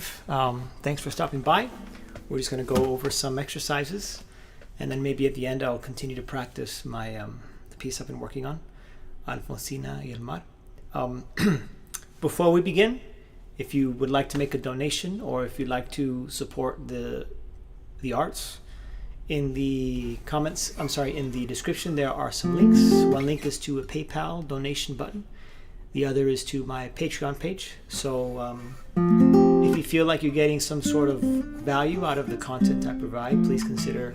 live. Thanks for stopping by. We're just going to go over some exercises, and then maybe at the end I'll continue to practice my the piece I've been working on, Alfonsina y el Mar. Before we begin, if you would like to make a donation or if you'd like to support the arts, in the in the description there are some links. One link is to a PayPal donation button. The other is to my Patreon page. So if you feel like you're getting some sort of value out of the content I provide, please consider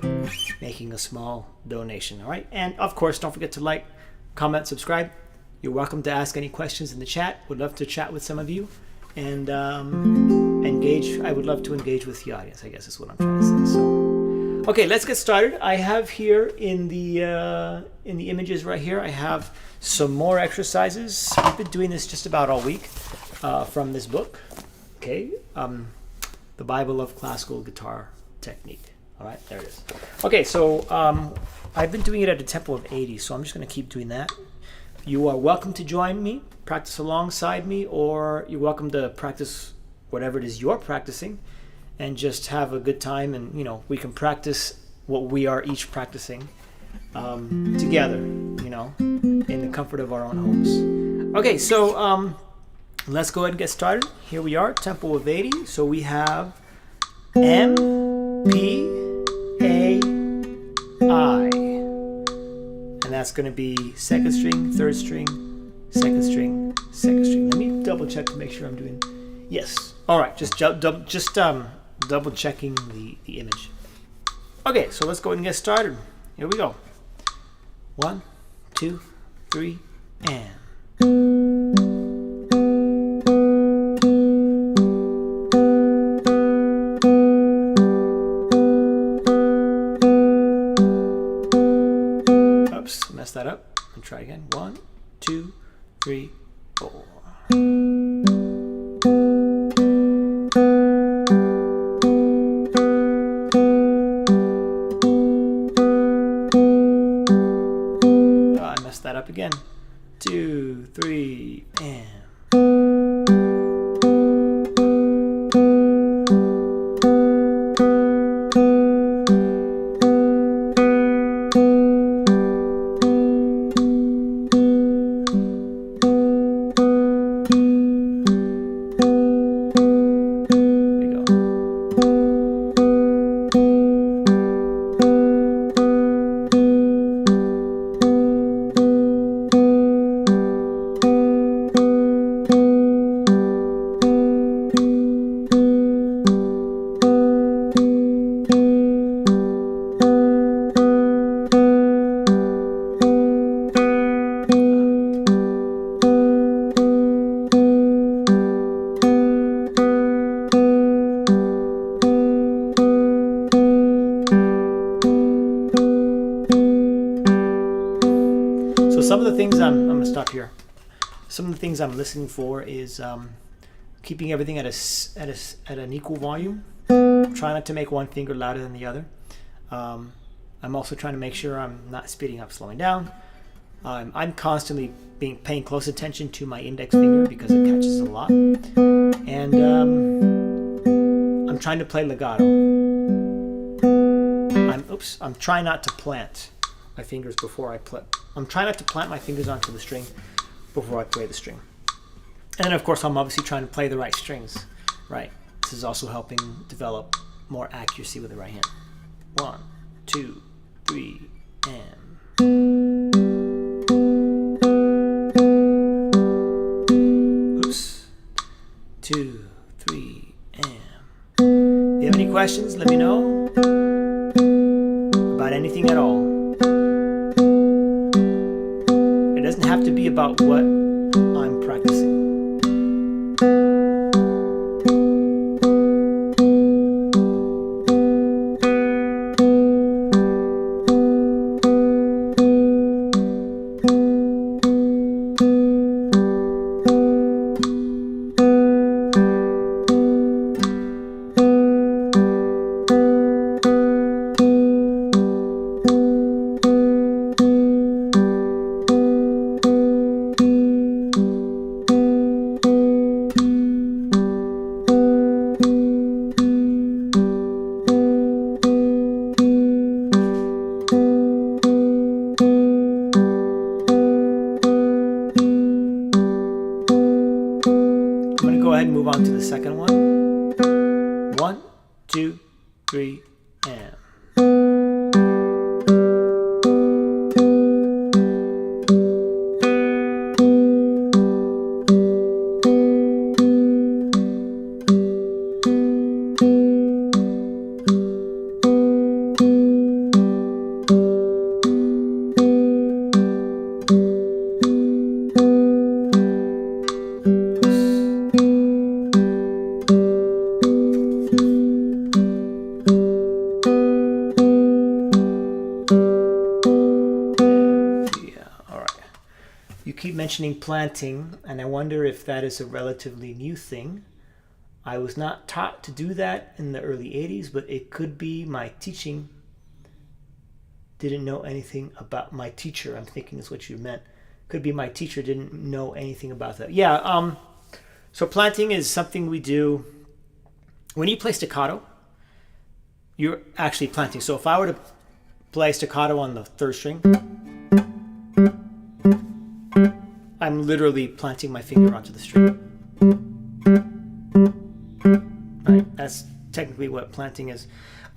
making a small donation. All right. And of course, don't forget to like, comment, subscribe. You're welcome to ask any questions in the chat. Would love to chat with some of you and engage. I would love to engage with the audience, I guess is what I'm trying to say. So, okay, let's get started. I have here in the images right here, I have some more exercises. I've been doing this just about all week from this book. Okay, The Bible of Classical Guitar Technique. All right, there it is. Okay, so I've been doing it at a tempo of 80, so I'm just going to keep doing that. You are welcome to join me, practice alongside me, or you're welcome to practice whatever it is you're practicing and just have a good time, and we can practice what we are each practicing together, in the comfort of our own homes. Okay, so let's go ahead and get started. Here we are, tempo of 80. So we have M, P, A, I. And that's going to be second string, third string, second string, second string. Let me double check to make sure I'm doing. Yes. All right. Just double checking the image. Okay. So let's go ahead and get started. Here we go. 1, 2, 3, and. That up and try again. 1, 2, 3, 4. I messed that up again. 2, 3, and. Some of the things I'm going to stop here. Some of the things I'm listening for is keeping everything at an equal volume. Try not to make one finger louder than the other. I'm also trying to make sure I'm not speeding up, slowing down. I'm constantly paying close attention to my index finger because it catches a lot. And I'm trying to play legato. I'm trying not to plant my fingers before I play. I'm trying not to plant my fingers onto the string before I play the string. And then of course I'm obviously trying to play the right strings, right? This is also helping develop more accuracy with the right hand. 1, 2, 3, and. Oops. 2, 3, and. If you have any questions, let me know about anything at all. It doesn't have to be about what I'm practicing. ahead and move on to the second one. 1, 2, 3, and. Mentioning planting, and I wonder if that is a relatively new thing. I was not taught to do that in the early 80s, but it could be my teaching didn't know anything about my teacher. I'm thinking is what you meant. Could be my teacher didn't know anything about that. Yeah, so planting is something we do when you play staccato. You're actually planting. So if I were to play staccato on the third string, I'm literally planting my finger onto the string. Right? That's technically what planting is.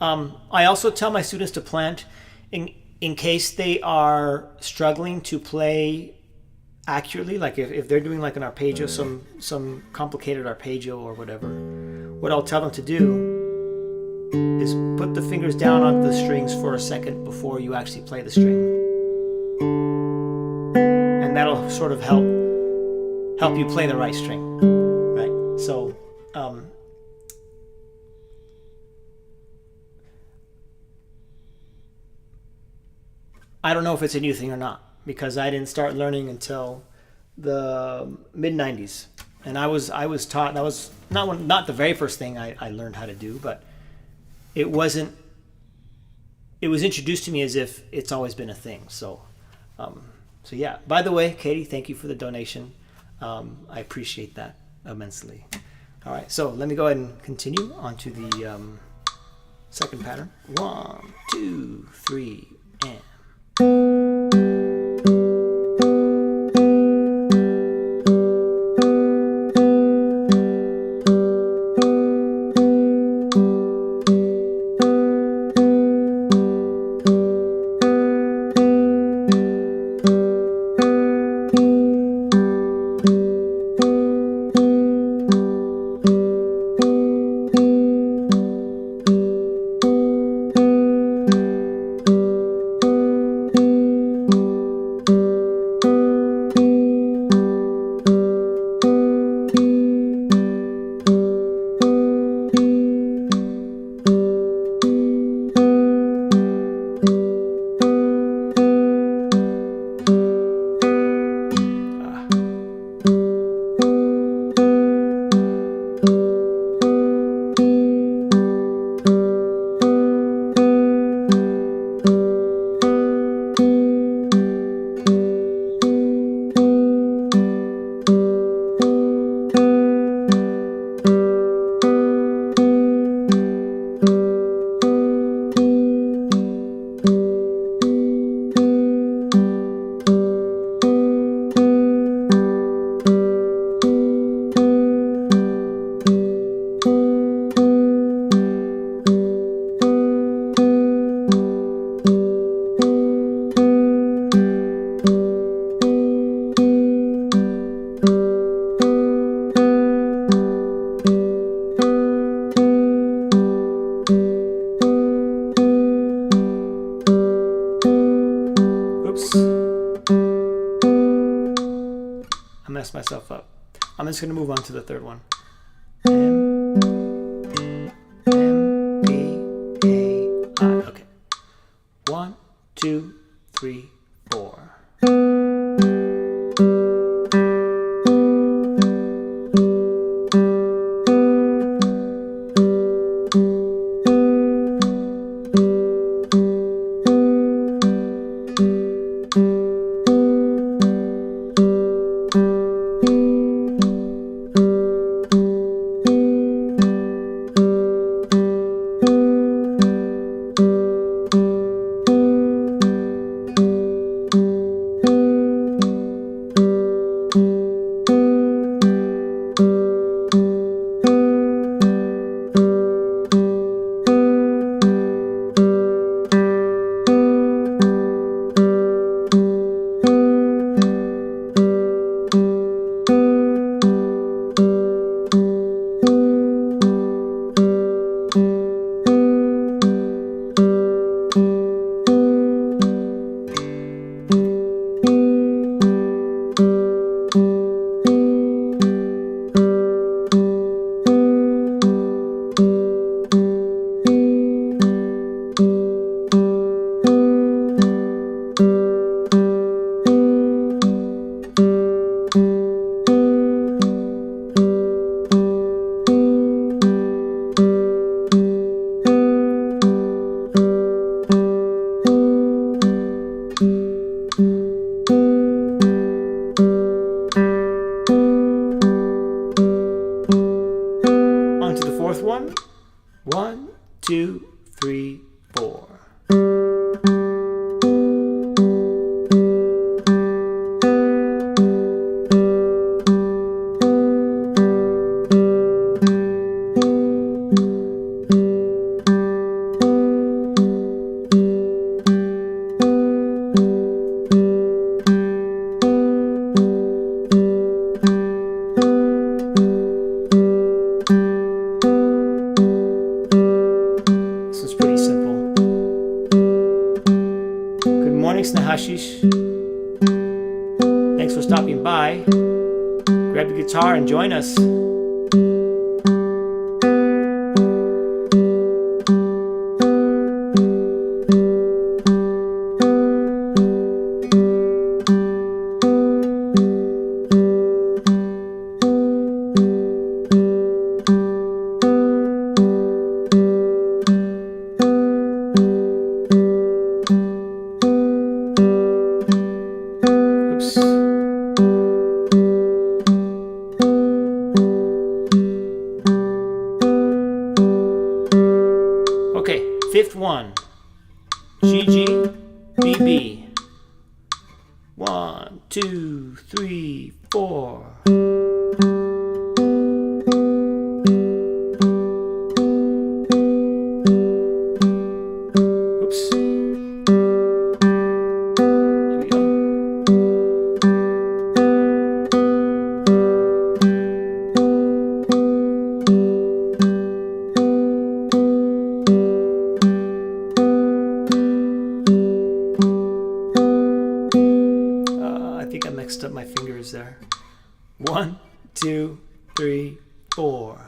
I also tell my students to plant in case they are struggling to play accurately. Like if they're doing like an arpeggio, some complicated arpeggio or whatever, what I'll tell them to do is put the fingers down on the strings for a second before you actually play the string. And that'll sort of help you play the right string, right? So, I don't know if it's a new thing or not, because I didn't start learning until the mid 90s, and I was taught. That was not the very first thing I learned how to do, but it wasn't. It was introduced to me as if it's always been a thing. So. So yeah, by the way, Katie, thank you for the donation. I appreciate that immensely. All right, so let me go ahead and continue on to the second pattern. 1, 2, 3, and. Myself up. I'm just going to move on to the third one. M, B, A, I. Okay. 1, 2, 3, 4. 2, 3, 4. Hashish. Thanks for stopping by. Grab your guitar and join us. Fifth one, G, G, B, B. 1, 2, 3, 4. Oops. Here we go. I think I mixed up my fingers there. 1, 2, 3, 4.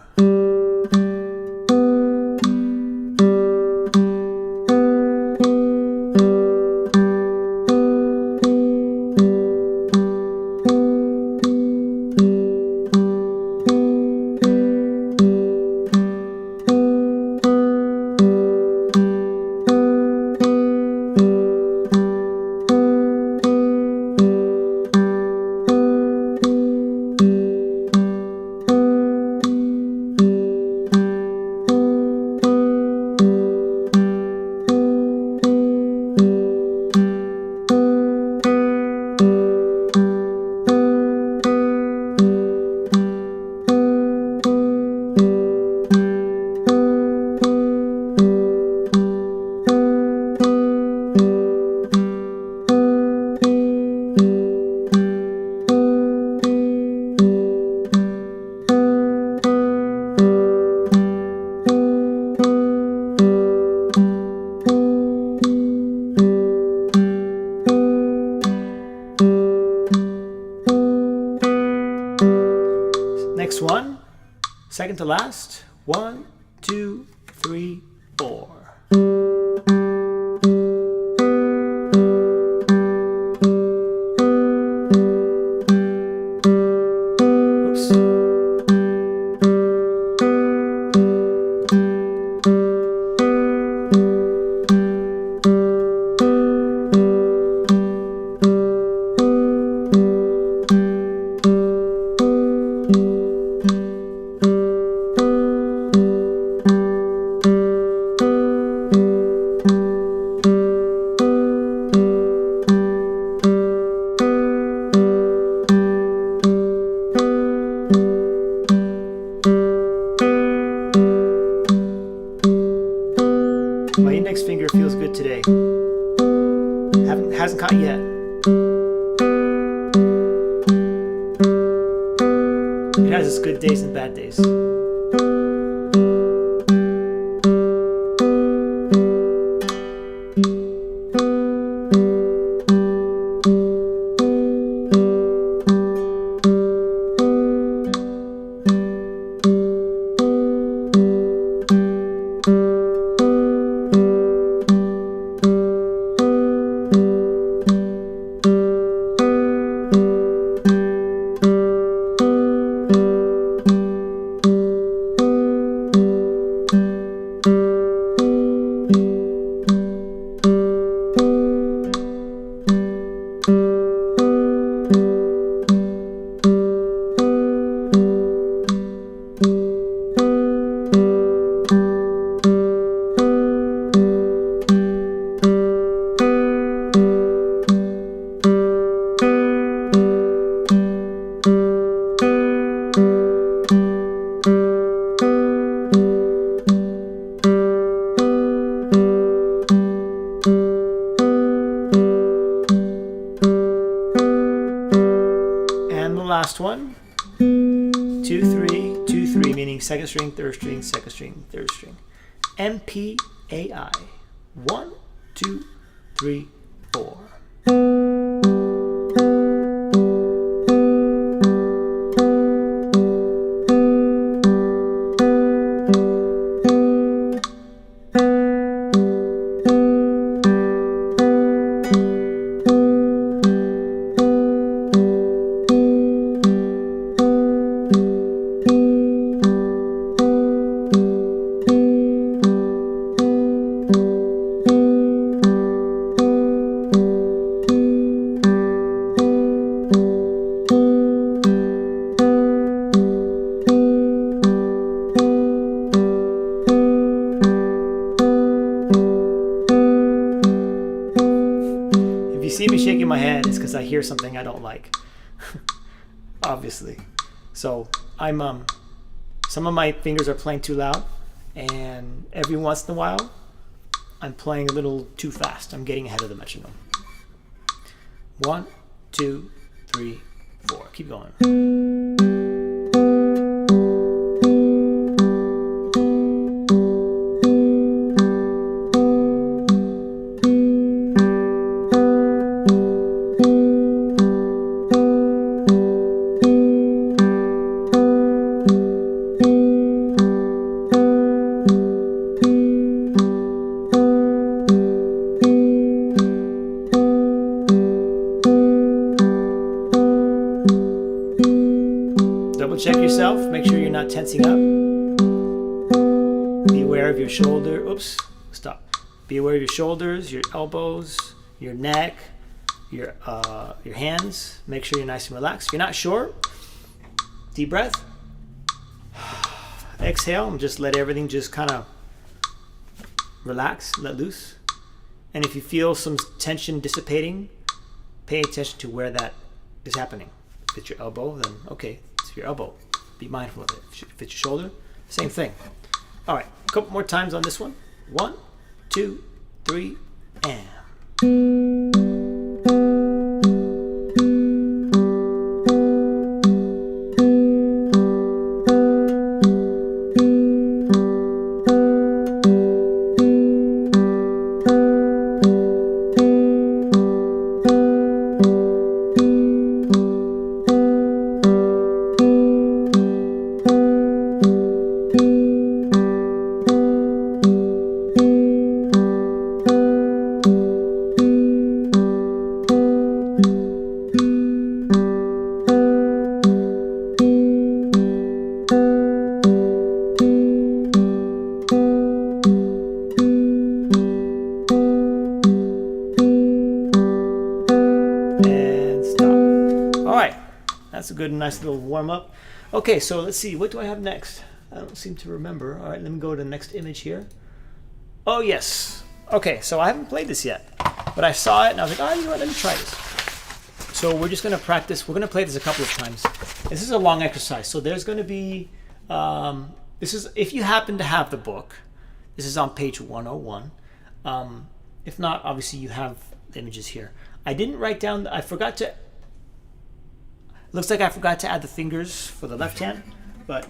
Next one, second to last. 1, 2, 3, 4. My index finger feels good today. Hasn't caught yet. It has its good days and bad days. last one. 2, 3, 2, 3, meaning second string, third string, second string, third string. MPAI. 1, 2, 3, 4. See me shaking my head, it's because I hear something I don't like. Obviously. So I'm some of my fingers are playing too loud, and every once in a while I'm playing a little too fast. I'm getting ahead of the metronome. 1, 2, 3, 4. Keep going. Check yourself, make sure you're not tensing up. Be aware of your shoulder. Oops, stop. Be aware of your shoulders, your elbows, your neck, your hands. Make sure you're nice and relaxed. If you're not sure, deep breath. Exhale and just let everything just kind of relax, let loose. And if you feel some tension dissipating, pay attention to where that is happening. If it's your elbow, then okay. Your elbow, be mindful of it. If it's your shoulder, same thing. All right, a couple more times on this one. 1, 2, 3, and. That's a good, nice little warm up. Okay, so let's see. What do I have next? I don't seem to remember. All right, let me go to the next image here. Oh, yes. Okay, so I haven't played this yet, but I saw it and I was like, oh, you know what? Let me try this. So we're just going to practice. We're going to play this a couple of times. This is a long exercise. So there's going to be, this is, if you happen to have the book, this is on page 101. If not, obviously you have the images here. I didn't write down, I forgot to, looks like I forgot to add the fingers for the left hand, but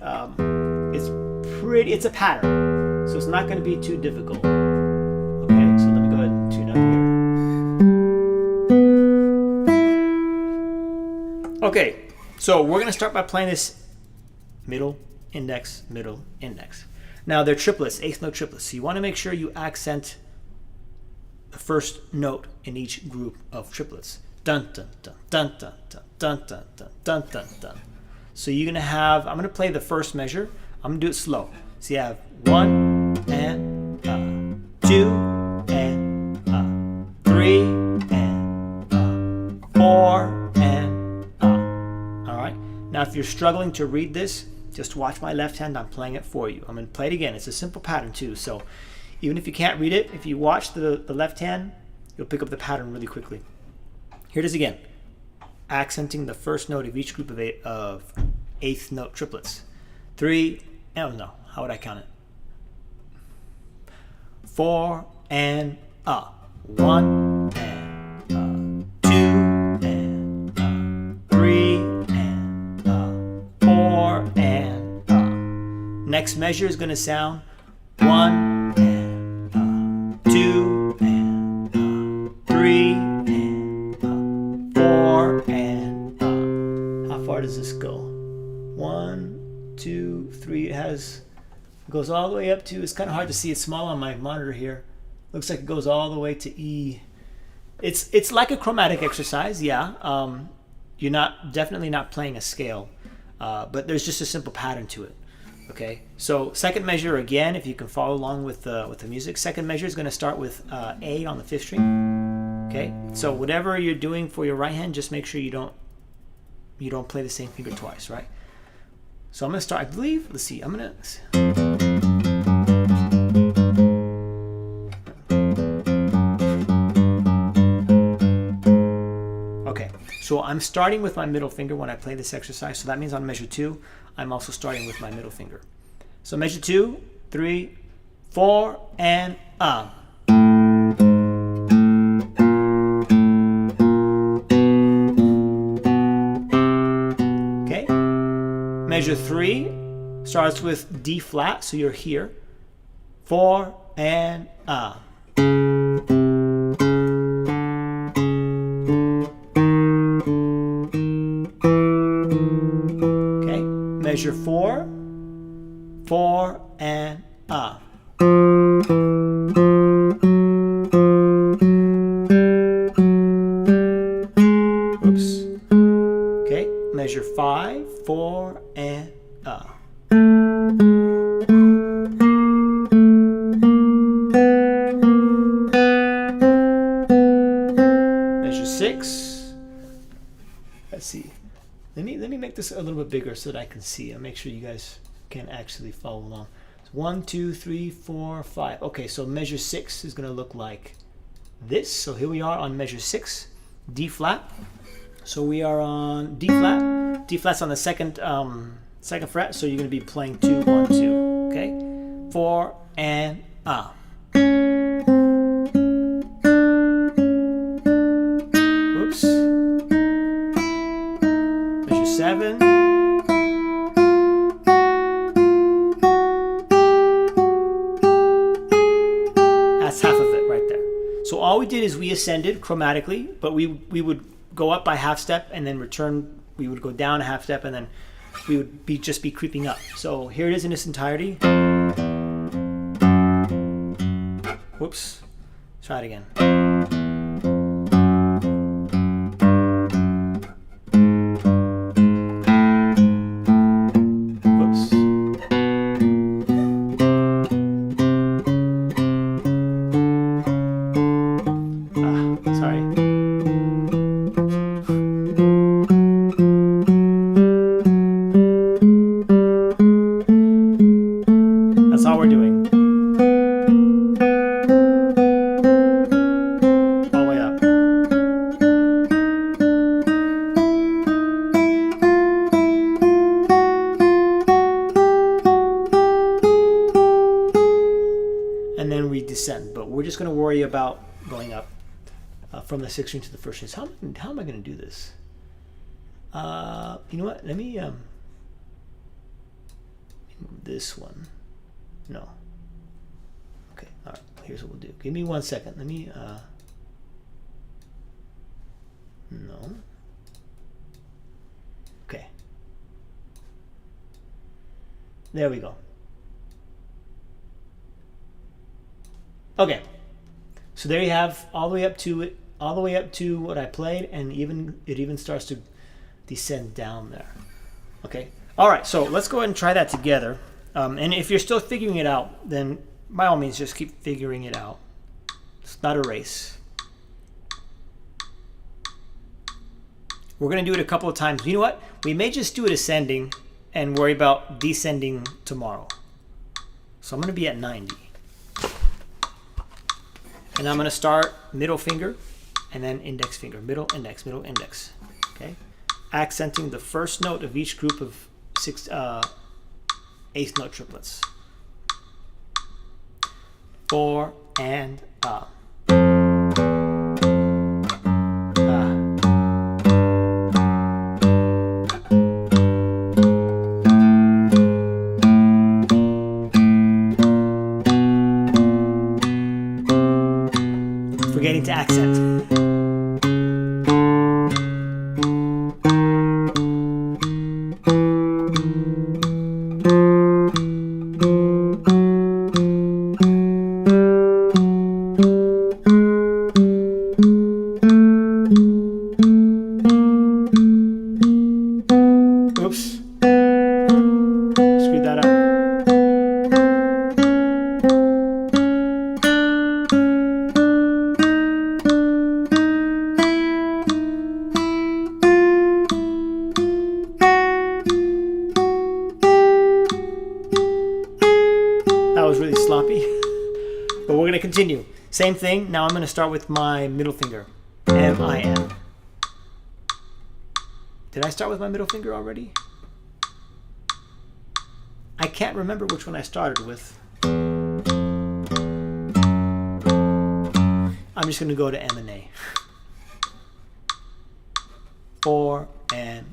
it's a pattern, so it's not going to be too difficult. Okay, so let me go ahead and tune up here. Okay, so we're going to start by playing this middle, index, middle, index. Now they're triplets, eighth note triplets, so you want to make sure you accent the first note in each group of triplets. Dun dun dun dun dun dun dun dun dun dun dun dun. So you're gonna have, I'm gonna play the first measure. I'm gonna do it slow. So you have 1 and 2 and 3 and 4 and all right. Now if you're struggling to read this, just watch my left hand. I'm playing it for you. I'm gonna play it again. It's a simple pattern too. So even if you can't read it, if you watch the left hand, you'll pick up the pattern really quickly. Here it is again, accenting the first note of each group of eighth note triplets. 3, oh no, how would I count it? 4 and 1 and 2 and 3 and next measure is going to sound 1 and 2 and 3 and 4 and how far does this go? 1, 2, 3. It goes all the way up to, it's kind of hard to see, it's small on my monitor here. Looks like it goes all the way to E. It's like a chromatic exercise, yeah. You're definitely not playing a scale, but there's just a simple pattern to it. Okay, so second measure again, if you can follow along with the music. Second measure is going to start with A on the 5th string. Okay, so whatever you're doing for your right hand, just make sure you don't play the same finger twice, right? So I'm going to start. I believe. Let's see. I'm going to. So I'm starting with my middle finger when I play this exercise. So that means on measure 2, I'm also starting with my middle finger. So measure 2, 3, 4, and Okay. Measure 3 starts with D flat, so you're here. 4 and Measure 4, 4 and Oops. Okay, measure 5, 4 and Measure 6. Let's see. Let me make this a little bit bigger so that I can see. I'll make sure you guys can actually follow along. So 1, 2, 3, 4, 5. Okay, so measure 6 is going to look like this. So here we are on measure 6, D flat. So we are on D flat. D flat's on the second fret. So you're going to be playing 2, 1, 2. Okay, 4 and Oops. 7. That's half of it right there. So all we did is we ascended chromatically, but we would go up by half step and then return. We would go down a half step and then we would just be creeping up. So here it is in its entirety. Whoops. Try it again. Descend, but we're just going to worry about going up from the 6th string to the 1st string. How am I going to do this? You know what? Let me move this one. No. Okay. All right. Here's what we'll do. Give me 1 second. Let me. No. Okay. There we go. Okay, so there you have all the way up to it, all the way up to what I played, and it even starts to descend down there. Okay, all right. So let's go ahead and try that together. And if you're still figuring it out, then by all means just keep figuring it out. It's not a race. We're gonna do it a couple of times. You know what? We may just do it ascending and worry about descending tomorrow. So I'm gonna be at 90. And I'm going to start middle finger and then index finger, middle, index, okay? Accenting the first note of each group of 6 eighth note triplets. 4 and continue. Same thing. Now I'm going to start with my middle finger. M-I-M. Did I start with my middle finger already? I can't remember which one I started with. I'm just going to go to M and A. For and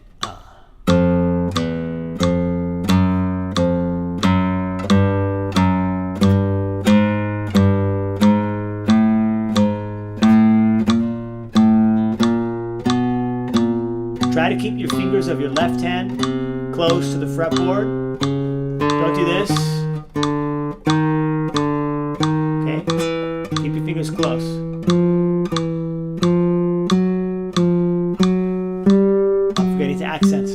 Try to keep your fingers of your left hand close to the fretboard. Don't do this. Okay? Keep your fingers close. Not forgetting to accent.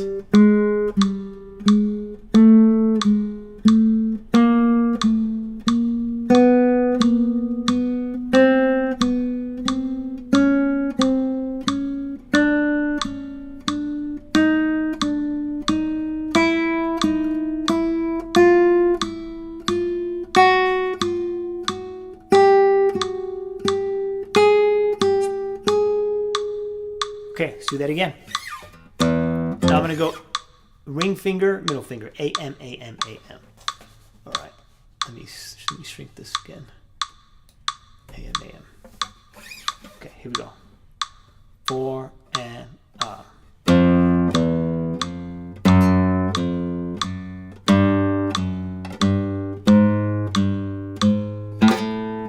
Okay, let's do that again. Now I'm going to go ring finger, middle finger. A-M, A-M, A-M. All right. Let me shrink this again. A-M, A-M. Okay, here we go. For and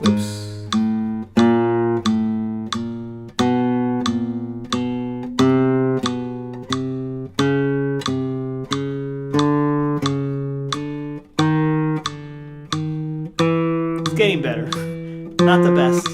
Oops. Getting better. Not the best.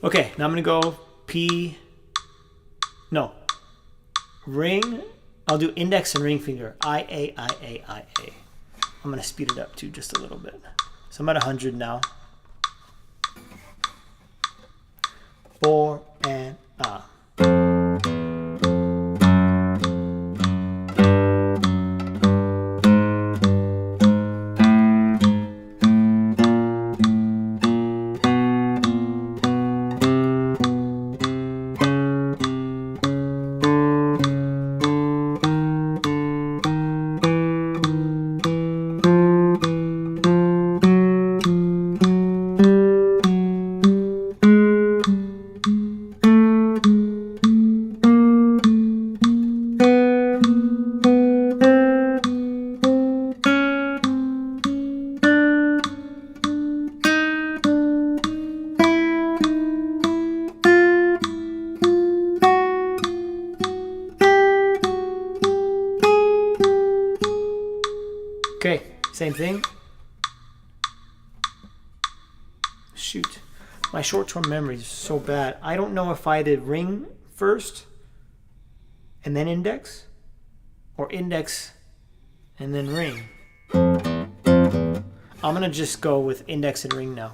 Okay, now I'm gonna go P, no, ring, I'll do index and ring finger, I-A, I-A, I-A. I'm gonna speed it up too just a little bit. So I'm at 100 now. For and okay, same thing. Shoot, my short-term memory is so bad. I don't know if I did ring first and then index, or index and then ring. I'm gonna just go with index and ring now.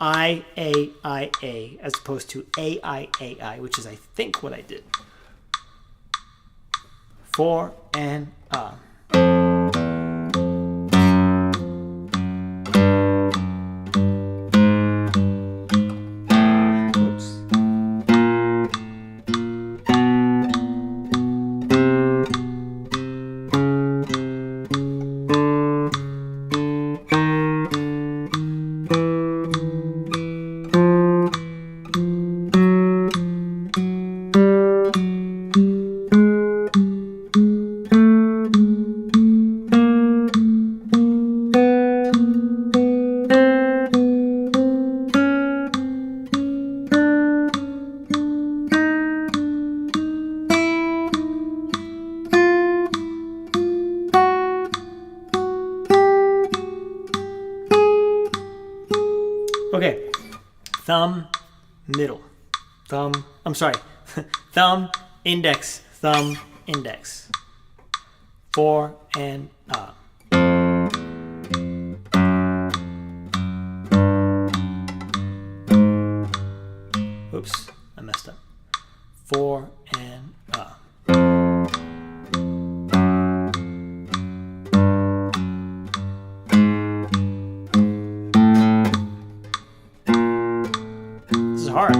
I-A-I-A as opposed to A-I-A-I, which is I think what I did. For and thumb, middle, thumb, I'm sorry, thumb, index, thumb, index. 4 and up. Oops, I messed up. 4 and up. This is hard.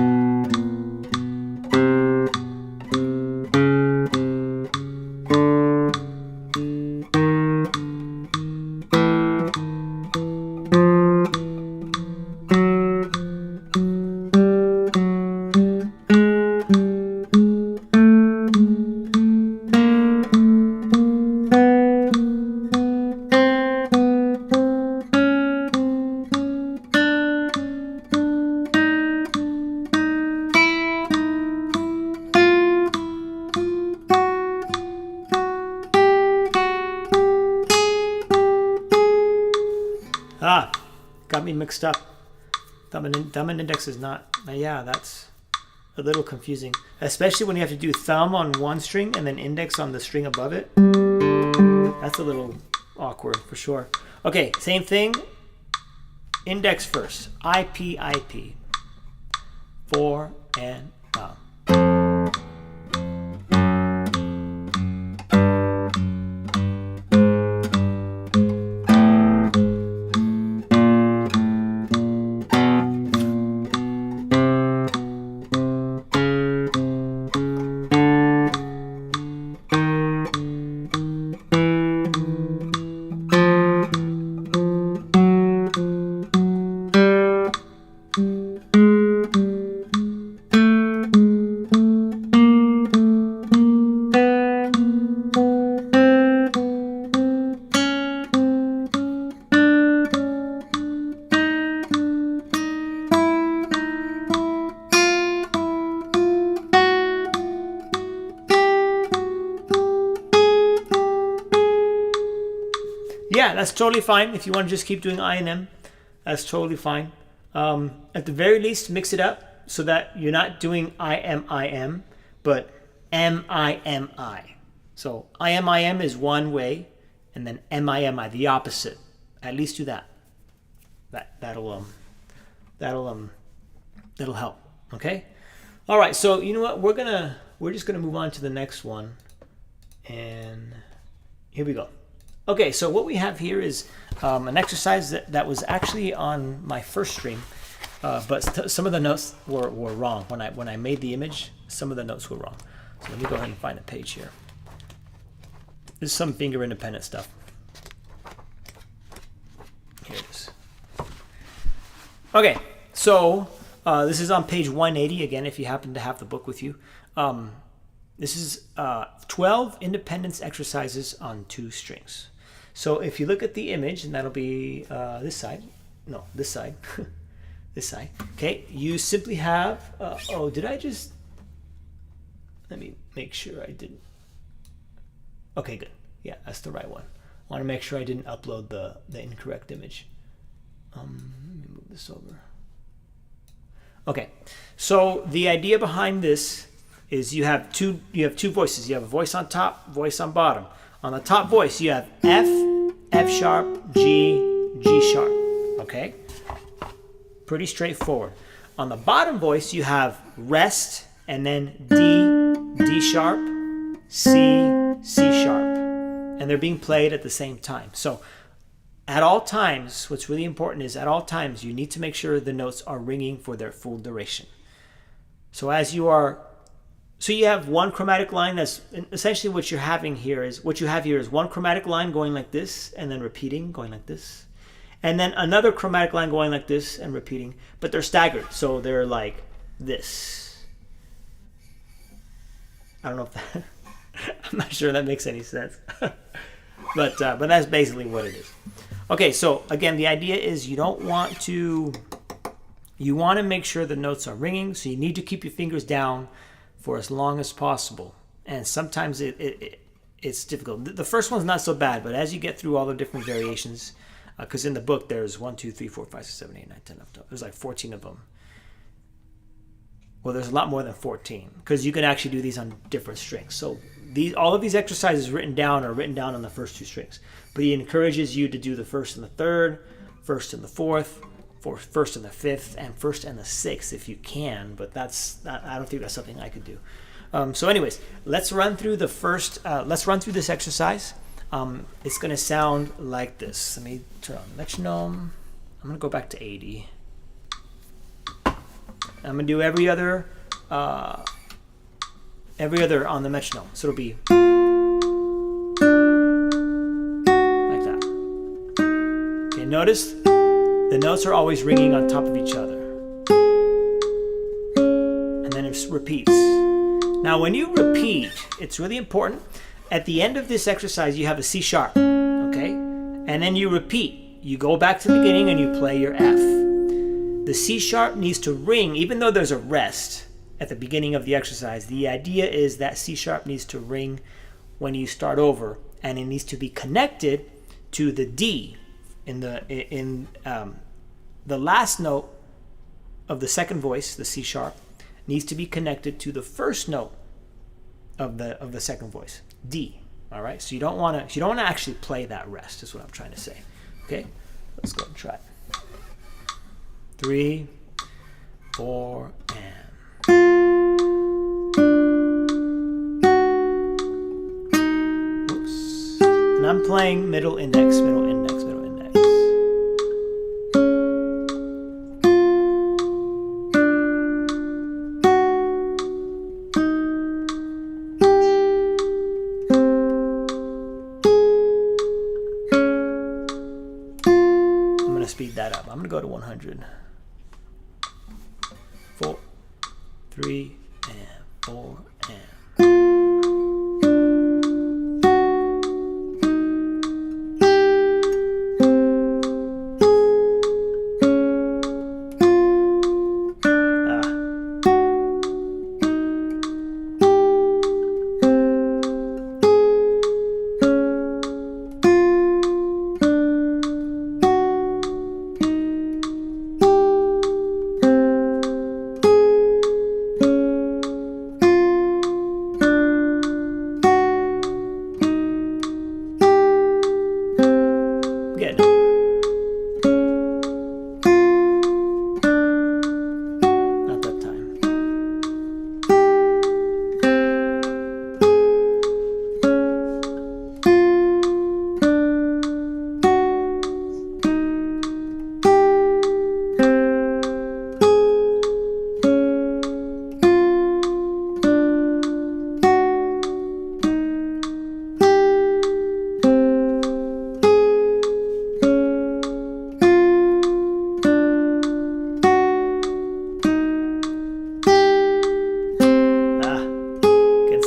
Ah, got me mixed up. Thumb and index is not, yeah, that's a little confusing. Especially when you have to do thumb on one string and then index on the string above it. That's a little awkward for sure. Okay, same thing. Index first. IP, IP. 4 and up. Yeah, that's totally fine. If you want to just keep doing I and M, that's totally fine. At the very least, mix it up so that you're not doing I M, but M I. So I M is one way, and then M I, the opposite. At least do that. That'll help. Okay. All right. So you know what? We're just gonna move on to the next one, and here we go. Okay, so what we have here is an exercise that was actually on my first stream, but some of the notes were wrong. When I made the image, some of the notes were wrong. So let me go ahead and find a page here. This is some finger independent stuff. Here it is. Okay, so this is on page 180, again, if you happen to have the book with you. This is 12 independence exercises on 2 strings. So if you look at the image, and that'll be this side. No, this side. This side. Okay, you simply have, oh, did I just, let me make sure I didn't. Okay, good. Yeah, that's the right one. I want to make sure I didn't upload the incorrect image. Let me move this over. Okay, so the idea behind this is you have two voices. You have a voice on top, voice on bottom. On the top voice, you have F, F sharp, G, G sharp. Okay? Pretty straightforward. On the bottom voice, you have rest, and then D, D sharp, C, C sharp. And they're being played at the same time. So at all times, what's really important is at all times, you need to make sure the notes are ringing for their full duration. So so you have one chromatic line. That's essentially what you have here is one chromatic line going like this and then repeating, going like this. And then another chromatic line going like this and repeating, but they're staggered. So they're like this. I don't know if that, I'm not sure that makes any sense. but that's basically what it is. Okay, so again, the idea is you want to make sure the notes are ringing, so you need to keep your fingers down for as long as possible. And sometimes it's difficult. The first one's not so bad, but as you get through all the different variations, because in the book there's 1, 2, 3, 4, 5, 6, 7, 8, 9, 10, 11, 12. There's like 14 of them. well, there's a lot more than 14 because you can actually do these on different strings. So all of these exercises written down are written down on the first 2 strings, but he encourages you to do the first and the third, first and the fourth, first and the fifth, and first and the sixth if you can, but I don't think that's something I could do. So anyways, let's run through this exercise. It's going to sound like this. Let me turn on the metronome. I'm going to go back to 80. I'm going to do every other on the metronome. So it'll be like that. Okay, notice the notes are always ringing on top of each other. And then it repeats. Now when you repeat, it's really important. At the end of this exercise, you have a C sharp, okay? And then you repeat. You go back to the beginning and you play your F. The C sharp needs to ring, even though there's a rest at the beginning of the exercise. The idea is that C sharp needs to ring when you start over, and it needs to be connected to the D in the last note of the second voice, the C sharp, needs to be connected to the first note of the second voice, D. All right, so you don't want to actually play that rest. Is what I'm trying to say. Okay, let's go and try it. 3, 4, and. Oops. And I'm playing middle index, middle index, middle index. I'm going to speed that up. I'm going to go to 100. 4, 3, and 4, and.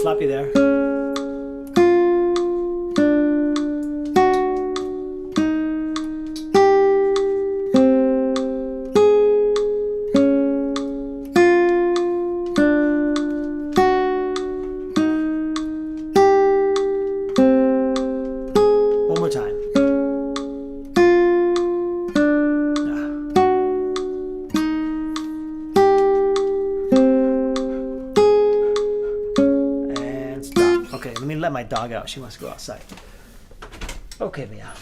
Sloppy there. One more time. Okay, let me let my dog out. She wants to go outside. Okay, Mia.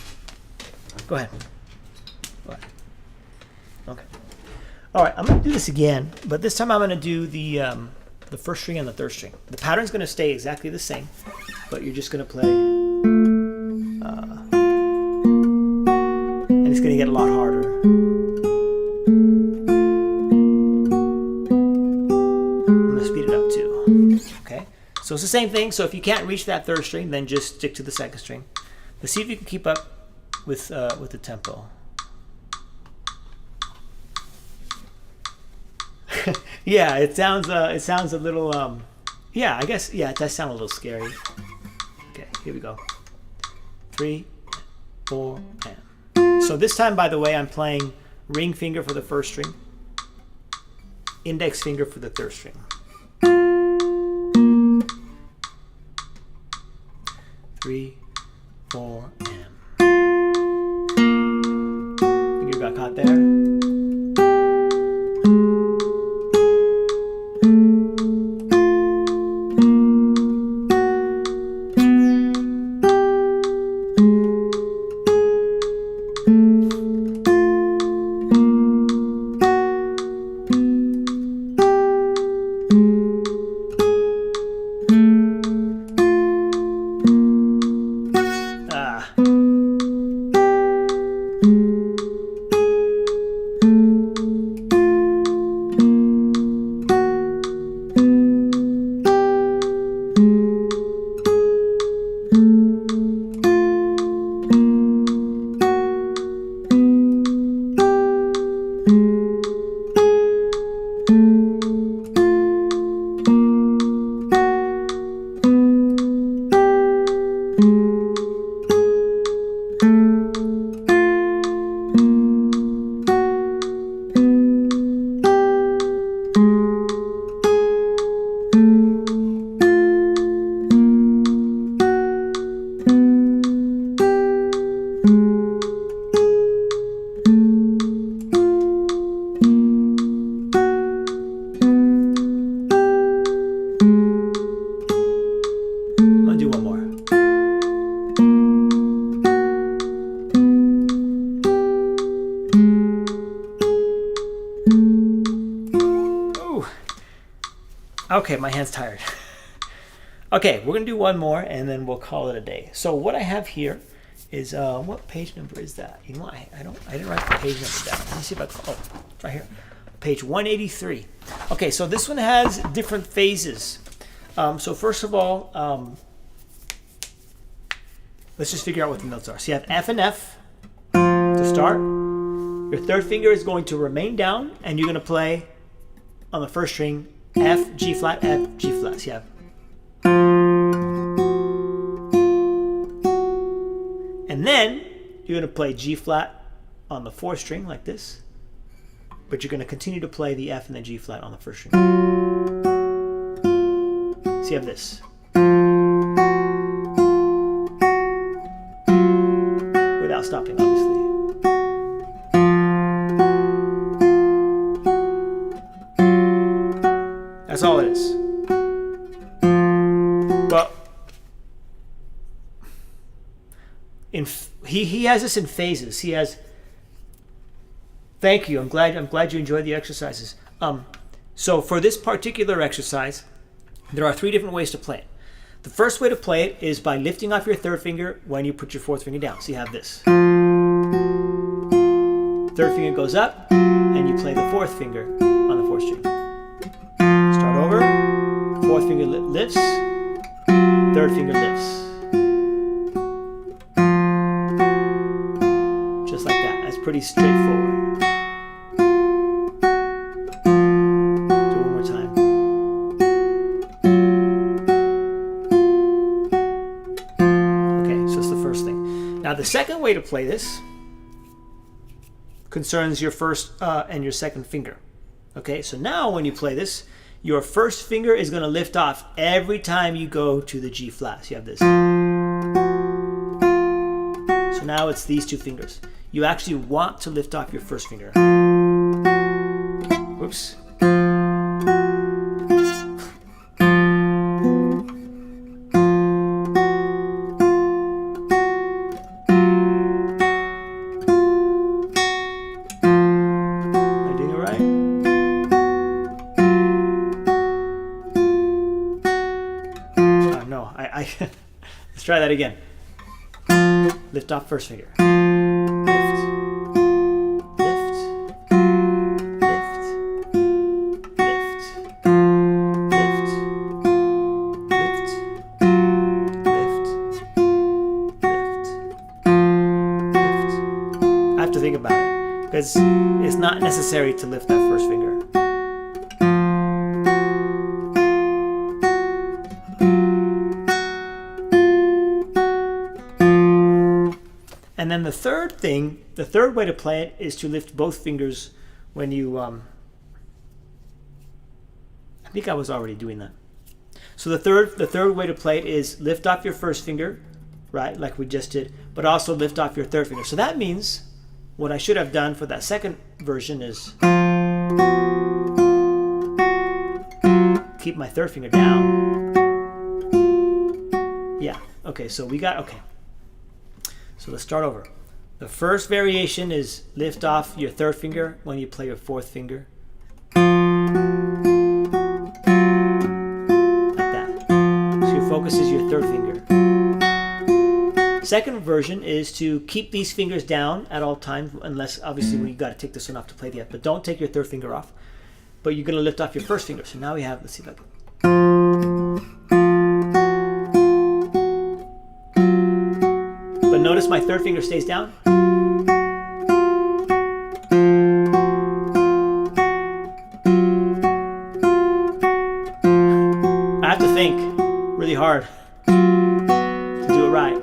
Go ahead. Go ahead. Okay. All right, I'm going to do this again, but this time I'm going to do the first string and the third string. The pattern's going to stay exactly the same, but you're just going to play, and it's going to get a lot harder. I'm going to speed it up too. Okay. So it's the same thing. So if you can't reach that third string, then just stick to the second string. But see if you can keep up with the tempo. Yeah, it sounds a little yeah, I guess it does sound a little scary. Okay, here we go. 3, 4, and. So this time, by the way, I'm playing ring finger for the first string, index finger for the third string. 3, 4, and. Finger got caught there. Okay, my hand's tired. Okay, we're gonna do one more and then we'll call it a day. So what I have here is what page number is that? You know what? I didn't write the page number down. Let me see if I can. Oh, it's right here. Page 183. Okay, so this one has different phases. So first of all, let's just figure out what the notes are. So you have F and F to start. Your third finger is going to remain down, and you're going to play on the first string F, G flat, F, G flat. So you have. And then you're going to play G flat on the fourth string like this, but you're going to continue to play the F and the G flat on the first string. So you have this. Without stopping, obviously. That's all it is. But he has this in phases. He has. Thank you. I'm glad you enjoyed the exercises. So for this particular exercise, there are 3 different ways to play it. The first way to play it is by lifting off your third finger when you put your fourth finger down. So you have this. Third finger goes up, and you play the fourth finger on the fourth string. Start over. Fourth finger lifts. Third finger lifts. Just like that. That's pretty straightforward. Now the second way to play this concerns your first and your second finger. Okay, so now when you play this, your first finger is going to lift off every time you go to the G flat. So you have this. So now it's these 2 fingers. You actually want to lift off your first finger. Whoops. Let's try that again. Lift off first finger. Lift. Lift. Lift. Lift. Lift. Lift. Lift. Lift. Lift. I have to think about it because it's not necessary to lift that first finger. And then the third way to play it is to lift both fingers when you, I think I was already doing that. So the third way to play it is lift off your first finger, right, like we just did, but also lift off your third finger. So that means what I should have done for that second version is keep my third finger down. Yeah, okay, so we got, okay. So let's start over. The first variation is lift off your third finger when you play your fourth finger. Like that. So your focus is your third finger. Second version is to keep these fingers down at all times, unless obviously you got to take this one off to play the F, but don't take your third finger off. But you're going to lift off your first finger. So now we have, let's see if I can. Notice my third finger stays down. I have to think really hard to do it right.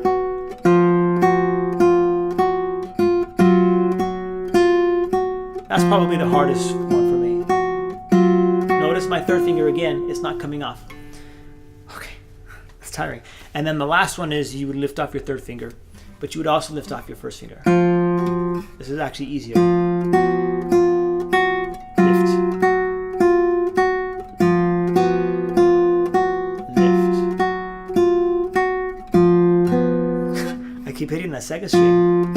That's probably the hardest one for me. Notice my third finger again, it's not coming off. Okay, it's tiring. And then the last one is you would lift off your third finger, but you would also lift off your first finger. This is actually easier. Lift. Lift. I keep hitting that second string.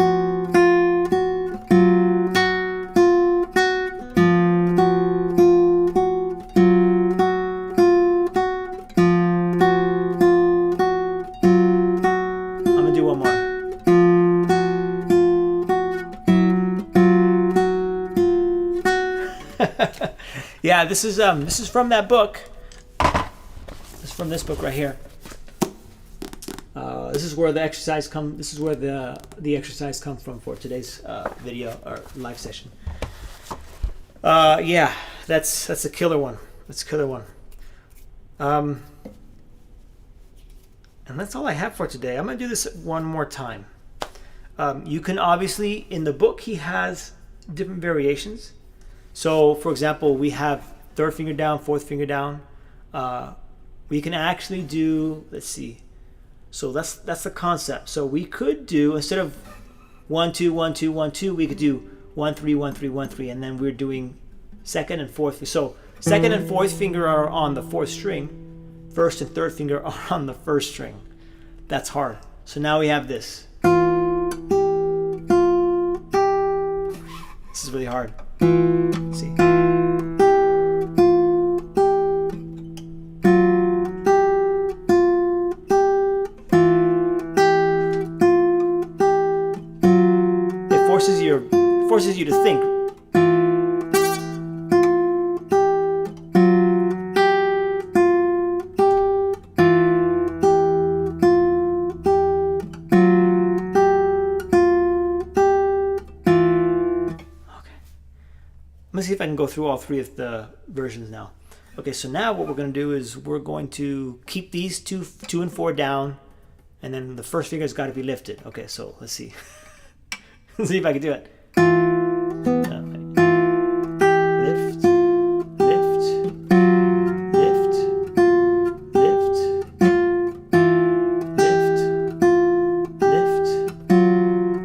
Yeah, this is from that book. This is from this book right here. This is where the exercise come. This is where the exercise comes from for today's video or live session. Yeah, that's a killer one. That's a killer one. And that's all I have for today. I'm gonna do this one more time. You can obviously, in the book, he has different variations. So, for example, we have third finger down, fourth finger down. We can actually do, let's see. So that's the concept. So we could do, instead of 1 2 1 2 1 2, we could do 1 3 1 3 1 3, and then we're doing second and fourth. So second and fourth finger are on the fourth string. First and third finger are on the first string. That's hard. So now we have this. This is really hard. Let's see. Forces you to think. Let's see if I can go through all three of the versions now. Okay, so now what we're going to do is we're going to keep these two and four down, and then the first finger's got to be lifted. Okay, so let's see. Let's see if I can do it. Okay. Lift, lift, lift, lift, lift, lift,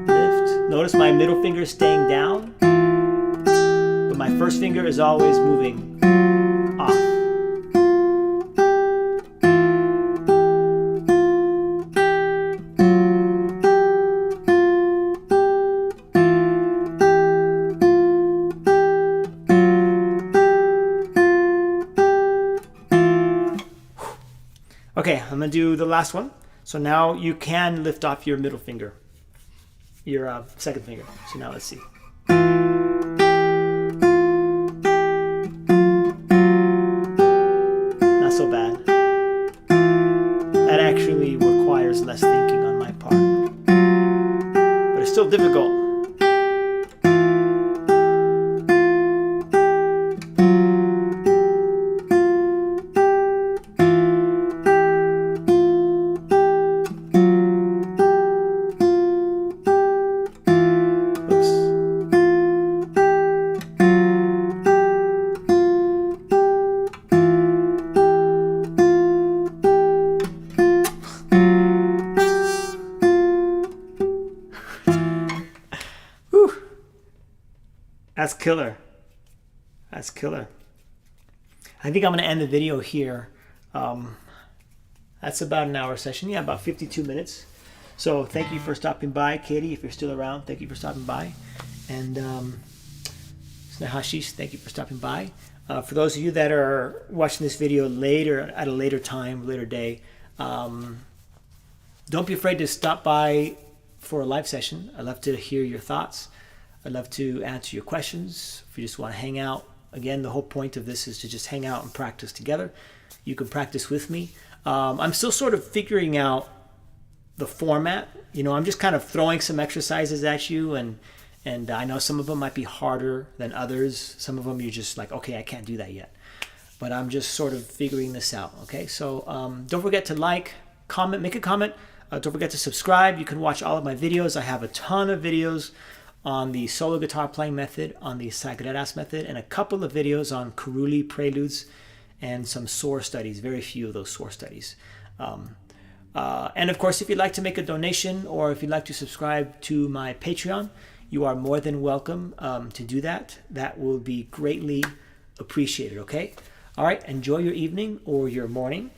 lift. Notice my middle finger is staying down, but my first finger is always moving off. Okay, I'm gonna do the last one. So now you can lift off your middle finger, your second finger. So now let's see. Not so bad. That actually requires less thinking on my part, but it's still difficult. That's killer. That's killer. I think I'm going to end the video here. That's about an hour session. Yeah, about 52 minutes. So thank you for stopping by, Katie. If you're still around, thank you for stopping by. And Snehashish, thank you for stopping by. For those of you that are watching this video later, at a later time, later day, don't be afraid to stop by for a live session. I'd love to hear your thoughts. I'd love to answer your questions. If you just want to hang out, again, the whole point of this is to just hang out and practice together. You can practice with me. I'm still sort of figuring out the format. You know, I'm just kind of throwing some exercises at you, and I know some of them might be harder than others. Some of them you're just like, okay, I can't do that yet. But I'm just sort of figuring this out, okay? So don't forget to like, comment, make a comment. Don't forget to subscribe. You can watch all of my videos. I have a ton of videos on the solo guitar playing method, on the Sagreras method, and a couple of videos on Karuli preludes and some SOAR studies, very few of those SOAR studies. And of course, if you'd like to make a donation or if you'd like to subscribe to my Patreon, you are more than welcome to do that. That will be greatly appreciated, okay? All right, enjoy your evening or your morning.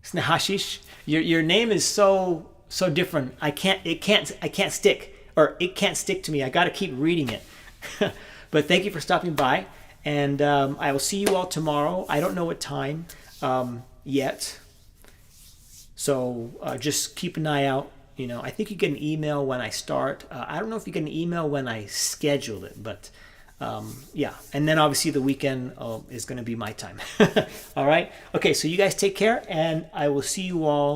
Snehashish, your name is so different. I can't stick, or it can't stick to me. I got to keep reading it. But thank you for stopping by, and I will see you all tomorrow. I don't know what time yet, so just keep an eye out. You know, I think you get an email when I start. I don't know if you get an email when I schedule it, but Yeah, and then obviously the weekend is going to be my time. All right. Okay, so you guys take care, and I will see you all